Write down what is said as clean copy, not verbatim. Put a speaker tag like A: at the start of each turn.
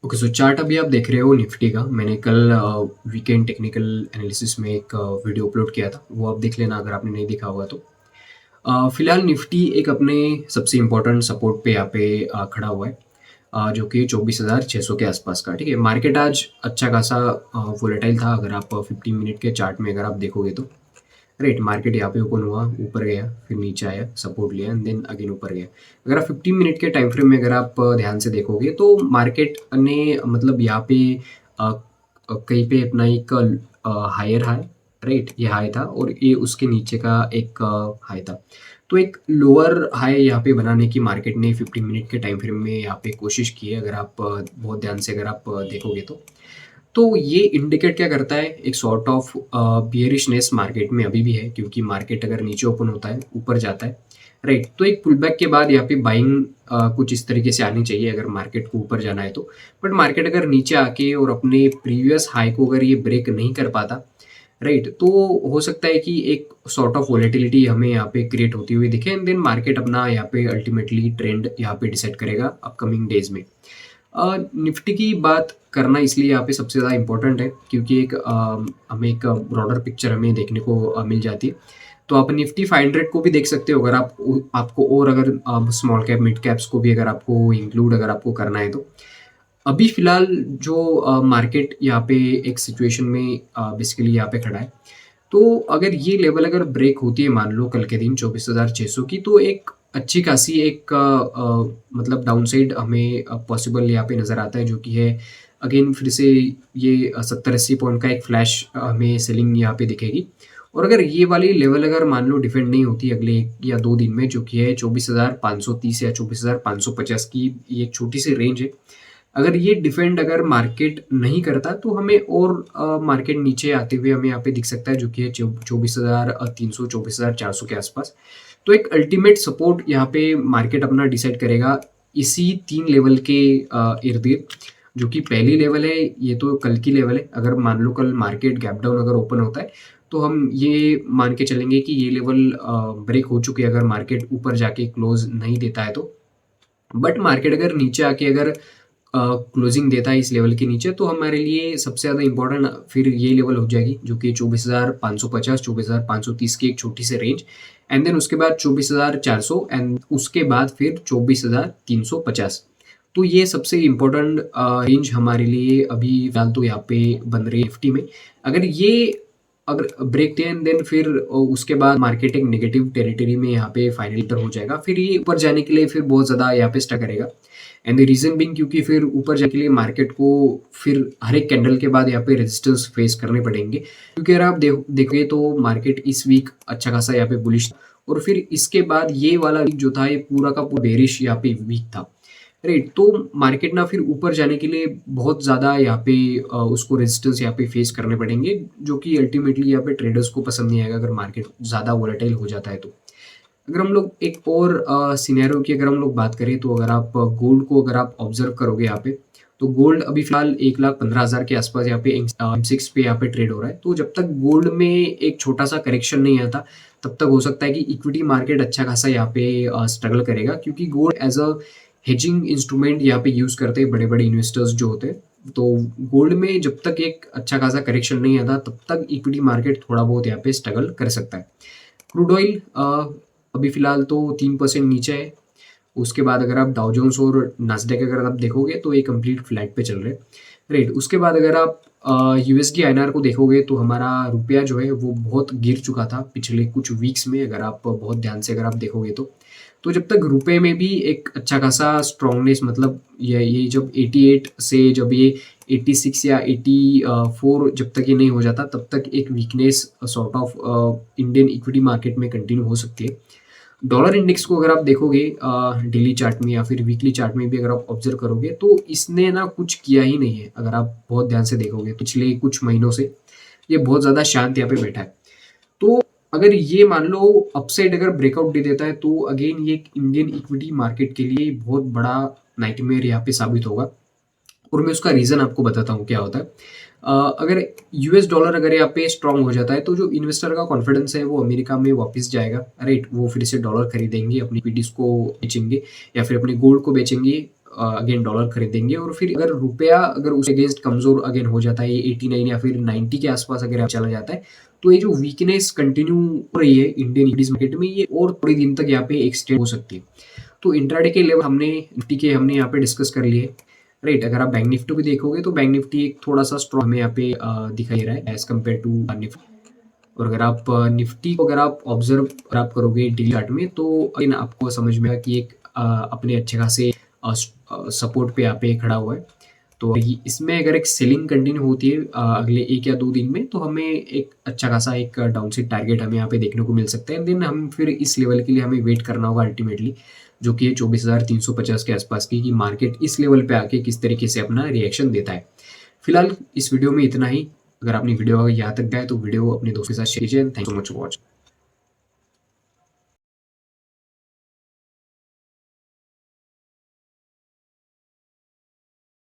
A: Okay, सो chart अभी आप देख रहे हो निफ्टी का। मैंने कल वीकेंड टेक्निकल एनालिसिस में एक वीडियो अपलोड किया था, वो आप देख लेना अगर आपने नहीं देखा होगा तो। फिलहाल निफ्टी एक अपने सबसे इम्पोर्टेंट सपोर्ट पे यहाँ पे खड़ा हुआ है, जो कि 24,600 के आसपास का। ठीक है, मार्केट आज अच्छा खासा वोलेटाइल था। अगर आप 15 मिनट के चार्ट में अगर आप देखोगे तो राइट, मार्केट यहाँ पे ओपन हुआ, ऊपर गया, फिर नीचे आया, सपोर्ट लिया एंड देन अगेन ऊपर गया। अगर आप 15 मिनट के टाइम फ्रेम में अगर आप ध्यान से देखोगे तो मार्केट ने मतलब यहाँ पे अ, कहीं पे अपना एक हायर हाई, राइट, ये हाई था और ये उसके नीचे का एक हाई था। तो एक लोअर हाई यहाँ पे बनाने की मार्केट ने 15 मिनट के टाइम फ्रेम में यहाँ पे कोशिश की है। अगर आप बहुत ध्यान से अगर आप देखोगे तो ये इंडिकेट क्या करता है, एक सॉर्ट ऑफ बियरिशनेस मार्केट में अभी भी है, क्योंकि मार्केट अगर नीचे ओपन होता है ऊपर जाता है, राइट, तो एक पुल बैक के बाद यहाँ पे बाइंग कुछ इस तरीके से आनी चाहिए अगर मार्केट को ऊपर जाना है तो। बट मार्केट अगर नीचे आके और अपने प्रीवियस हाई को अगर ये ब्रेक नहीं कर पाता, राइट, तो हो सकता है कि एक सॉर्ट ऑफ वॉलेटिलिटी हमें यहाँ पे क्रिएट होती हुई दिखे एंड देन मार्केट अपना यहाँ पे अल्टीमेटली ट्रेंड यहाँ पे डिसाइड करेगा अपकमिंग डेज में। निफ्टी की बात करना इसलिए यहाँ पे सबसे ज़्यादा इम्पोर्टेंट है, क्योंकि एक हमें एक ब्रॉडर पिक्चर हमें देखने को मिल जाती है। तो आप निफ्टी 500 को भी देख सकते हो, अगर आपको और अगर स्मॉल कैप मिड कैप्स को भी अगर आपको इंक्लूड अगर आपको करना है तो। अभी फिलहाल जो मार्केट यहाँ पे एक सिचुएशन में बेसिकली यहाँ पे खड़ा है। तो अगर ये लेवल अगर ब्रेक होती है, मान लो कल के दिन 24,600 की, तो एक अच्छी खासी एक मतलब डाउनसाइड हमें पॉसिबल यहाँ पे नज़र आता है, जो कि है अगेन फिर से ये 70-80 पॉइंट का एक फ्लैश हमें सेलिंग यहाँ पे दिखेगी। और अगर ये वाली लेवल अगर मान लो डिफेंड नहीं होती अगले 1 या 2 दिन में, जो कि है 24,530 या 24,550 की, ये एक छोटी सी रेंज है। अगर ये डिफेंड अगर मार्केट नहीं करता तो हमें और मार्केट नीचे आते हुए हमें यहाँ पे दिख सकता है, जो कि है 24,300 24,400 के आसपास। तो एक अल्टीमेट सपोर्ट यहाँ पे मार्केट अपना डिसाइड करेगा इसी 3 लेवल के इर्द गिर्द, जो कि पहली लेवल है, ये तो कल की लेवल है। अगर मान लो कल मार्केट गैप डाउन अगर ओपन होता है तो हम ये मान के चलेंगे कि ये लेवल ब्रेक हो चुकी है, अगर मार्केट ऊपर जाके क्लोज नहीं देता है तो। बट मार्केट अगर नीचे आके अगर क्लोजिंग देता है इस लेवल के नीचे, तो हमारे लिए सबसे ज़्यादा इंपॉर्टेंट फिर ये लेवल हो जाएगी, जो कि 24,550 24,530 की एक छोटी सी रेंज एंड देन उसके बाद 24,400 एंड उसके बाद फिर 24,350। तो ये सबसे इम्पोर्टेंट रेंज हमारे लिए अभी फिलहाल तो यहाँ पे बन रही है निफ्टी में। अगर ये अगर ब्रेक दे एंड देन फिर उसके बाद मार्केट एक नेगेटिव टेरिटरी में यहाँ पे फाइनल इंटर हो जाएगा, फिर ये ऊपर जाने के लिए फिर बहुत ज़्यादा यहाँ पे स्टक करेगा। एंड द रीजन बिंग, क्योंकि फिर ऊपर जाने के लिए मार्केट को फिर हर एक कैंडल के बाद यहाँ पे रेजिस्टेंस फेस करने पड़ेंगे, क्योंकि अगर आप देखोगे तो मार्केट इस वीक अच्छा खासा यहाँ पे बुलिश था और फिर इसके बाद ये वाला वीक जो था ये पूरा का पूरा बेरिश यहाँ पे वीक था, राइट। तो मार्केट ना फिर ऊपर जाने के लिए बहुत ज़्यादा यहाँ पे उसको रेजिस्टेंस यहाँ पे फेस करने पड़ेंगे, जो कि अल्टीमेटली यहाँ पे ट्रेडर्स को पसंद नहीं आएगा अगर मार्केट ज़्यादा वोलेटाइल हो जाता है तो। अगर हम लोग एक और सिनेरियो की अगर हम लोग बात करें तो अगर आप गोल्ड को अगर आप ऑब्जर्व करोगे यहाँ पे, तो गोल्ड अभी फिलहाल 1,15,000 के आसपास यहाँ पे M6 पे यहाँ पे ट्रेड हो रहा है। तो जब तक गोल्ड में एक छोटा सा करेक्शन नहीं आता, तब तक हो सकता है कि इक्विटी मार्केट अच्छा खासा यहाँ पे स्ट्रगल करेगा, क्योंकि gold as a hedging instrument यहाँ पे यूज़ करते हैं बड़े बड़े इन्वेस्टर्स जो होते हैं। तो गोल्ड में जब तक एक अच्छा खासा करेक्शन नहीं आता, तब तक इक्विटी मार्केट थोड़ा बहुत यहाँ पे स्ट्रगल कर सकता है। क्रूड ऑयल अभी फिलहाल तो 3% नीचे है। उसके बाद अगर आप डाउ जोन्स और नास्डैक अगर आप देखोगे तो ये कंप्लीट फ्लैट पे चल रहे हैं, राइट। उसके बाद अगर आप यूएसडी आईएनआर को देखोगे तो हमारा रुपया जो है वो बहुत गिर चुका था पिछले कुछ वीक्स में, अगर आप बहुत ध्यान से अगर आप देखोगे तो जब तक रुपए में भी एक अच्छा खासा स्ट्रांगनेस, मतलब ये जब 88 से जब ये 86 या 84 जब तक ये नहीं हो जाता, तब तक एक weakness sort of Indian equity market में कंटिन्यू हो सकती है। डॉलर इंडेक्स को अगर आप देखोगे डेली चार्ट में या फिर वीकली चार्ट में भी अगर आप ऑब्जर्व करोगे, तो इसने ना कुछ किया ही नहीं है। अगर आप बहुत ध्यान से देखोगे पिछले कुछ महीनों से ये बहुत ज़्यादा शांत यहाँ पे बैठा है। तो अगर ये मान लो अपसाइड अगर ब्रेकआउट दे देता है, तो अगेन ये इंडियन इक्विटी मार्केट के लिए बहुत बड़ा नाइटमेयर यहाँ पे साबित होगा। और मैं उसका रीज़न आपको बताता हूँ क्या होता है। अगर यूएस डॉलर अगर यहाँ पे स्ट्रांग हो जाता है, तो जो इन्वेस्टर का कॉन्फिडेंस है वो अमेरिका में वापस जाएगा, राइट। वो फिर से डॉलर खरीदेंगे, अपनी पीडीएस को बेचेंगे या फिर अपने गोल्ड को बेचेंगे, अगेन डॉलर खरीदेंगे और फिर अगर रुपया अगर उसके अगेंस्ट कमज़ोर अगेन हो जाता है, ये 89 या फिर 90 के आस-पास अगर चला जाता है, तो ये जो वीकनेस कंटिन्यू हो रही है इंडियन इक्विटीज़ मार्केट में, ये और थोड़े दिन तक यहाँ पे एक्सटेंड हो सकती है। तो इंट्राडे के लेवल हमने निफ्टी के हमने यहाँ पे डिस्कस कर लिए, राइट। अगर आप बैंक निफ्टी भी देखोगे तो बैंक निफ्टी एक थोड़ा-सा स्ट्रॉन्ग हमें यहाँ पे दिखाई दे रहा है एज़ कम्पेयर टू निफ्टी। और अगर आप निफ्टी को अगर आप ऑब्जर्व अगर आप करोगे डेली चार्ट में, तो अगेन आपको समझ में आएगा कि एक अपने अच्छे खासे सपोर्ट पे यहाँ पे खड़ा हुआ है। तो इसमें अगर एक सेलिंग कंटिन्यू होती है अगले 1 या 2 दिन में, तो हमें एक अच्छा खासा एक डाउनसाइड टारगेट हमें यहाँ पे देखने को मिल सकता है। देन हम फिर इस लेवल के लिए हमें वेट करना होगा अल्टीमेटली, जो कि 24,350 के आसपास की, कि मार्केट इस लेवल पे आके किस तरीके से अपना रिएक्शन देता है। फिलहाल इस वीडियो में इतना ही। अगर आपने वीडियो यहाँ तक गए तो वीडियो अपने दोस्तों के साथ शेयर कीजिए। Thank you so much for watching.